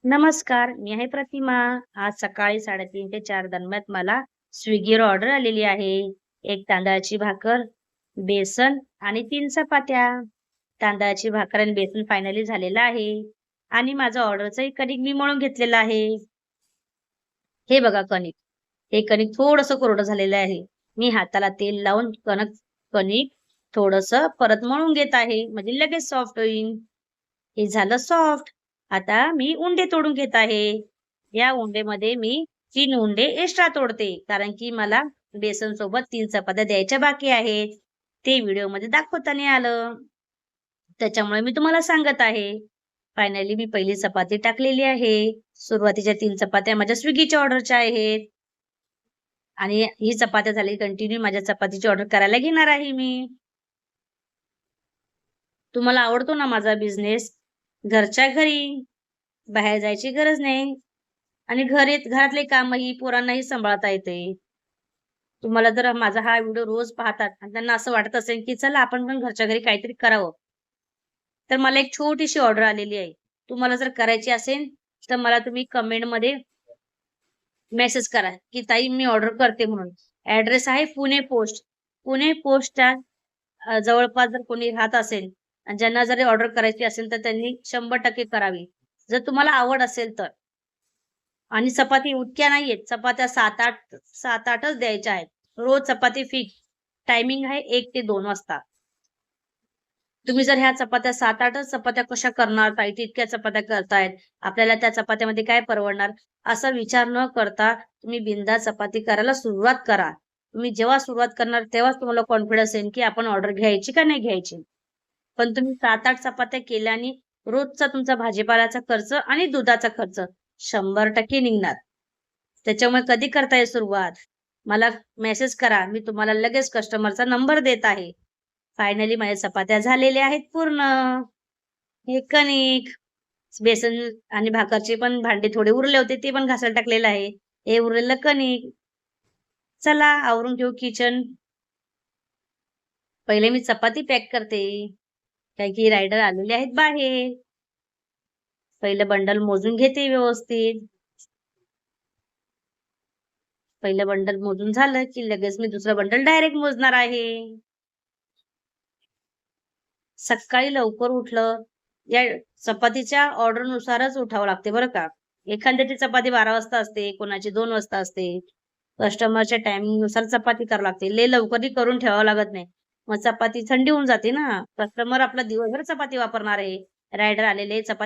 नमस्कार, मी आहे प्रतिमा. आज सकाळी 3:30 ते 4 दरम्यान मला स्विगीवर ऑर्डर आलेली आहे. एक तांदळाची भाकर, बेसन आणि 3 चपात्या. तांदळाची भाकर आणि बेसन फायनली झालेलं आहे आणि माझं ऑर्डरचंही कणिक मी मळून घेतलेलं आहे. हे बघा कणिक. हे कणिक थोडंसं कोरडं झालेलं आहे. मी हाताला तेल लावून कणिक थोडंसं परत मळून घेत आहे, म्हणजे लगेच सॉफ्ट होईल. हे झालं सॉफ्ट. आता मी उंडे तोडून घेत आहे. या उंडेमध्ये मी 3 उंडे एक्स्ट्रा तोडते, कारण की मला बेसन सोबत 3 चपात्या द्यायच्या बाकी आहेत. ते व्हिडिओमध्ये दाखवता नाही आलं. त्याच्यामुळे मी तुम्हाला सांगत आहे. फायनली मी पहिली चपाती टाकलेली आहे. सुरुवातीच्या 3 चपात्या माझ्या स्विगीच्या ऑर्डरच्या आहेत आणि ही चपात्या झाली कंटिन्यू माझ्या चपातीची ऑर्डर करायला घेणार आहे मी. तुम्हाला आवडतो ना माझा बिझनेस? घरच्या घरी, बाहेर जायची गरज नाही आणि घरातले कामही पोरांनाही सांभाळता येते. तुम्हाला जर माझा हा व्हिडिओ रोज पाहतात आणि त्यांना असं वाटत असेल, की चला आपण पण घरच्या घरी काहीतरी करावं. तर मला एक छोटीशी ऑर्डर आलेली आहे. तुम्हाला जर करायची असेल, तर मला तुम्ही कमेंटमध्ये मेसेज करा, की ताई मी ऑर्डर करते म्हणून. ॲड्रेस आहे पुणे पोस्ट. पुणे पोस्टच्या जवळपास जर कोणी राहत असेल आणि ज्यांना जरी ऑर्डर करायची असेल, तर त्यांनी 100% करावी. जर तुम्हाला आवड असेल तर. आणि चपाती इतक्या नाहीयेत. चपात्या 7-8च द्यायच्या आहेत. रोज चपाती फिक्स. टायमिंग आहे 1 ते 2 वाजता. तुम्ही जर ह्या चपात्या 7-8च चपात्या कशा करणार? ताई इतक्या चपात्या करतायत. आपल्याला त्या चपात्यामध्ये काय परवडणार? असा विचार न करता तुम्ही बिनधास्त चपाती करायला सुरुवात करा. तुम्ही जेव्हा सुरुवात करणार तेव्हाच तुम्हाला कॉन्फिडन्स येईल, की आपण ऑर्डर घ्यायची का नाही घ्यायची. पण तुम्ही 7-8 चपात्या केल्याने रोजचा तुमचा भाजीपाल्याचा खर्च आणि दुधाचा खर्च 100% निघणार. त्याच्यामुळे कधी करताय सुरुवात? मला मेसेज करा. मी तुम्हाला लगेच कस्टमरचा नंबर देत आहे. फायनली माझ्या चपात्या झालेल्या आहेत पूर्ण. हे कणिक, बेसन आणि भाकरचे पण भांडे थोडे उरले होते, ते पण घासायला टाकलेलं आहे. हे उरलेलं कणिक. चला आवरून घेऊ किचन. पहिले मी चपाती पॅक करते. कारण की रायडर आलेले आहेत बाहेर. पहिलं बंडल मोजून घेते व्यवस्थित. पहिलं बंडल मोजून झालं, की लगेच मी दुसरं बंडल डायरेक्ट मोजणार आहे. सकाळी लवकर उठलं, या चपातीच्या ऑर्डरनुसारच उठावं लागते बरं का. एखाद्याची चपाती 12 वाजता असते, कोणाची 2 वाजता असते. कस्टमरच्या टायमिंगनुसार चपाती करावी लागते. लय लवकरही करून ठेवावं लागत नाही. मग चपाती थंडी होऊन जाते ना. कस्टमर आपला दिवसभर चपाती वापरणार आहे. रायडर आलेले चपाती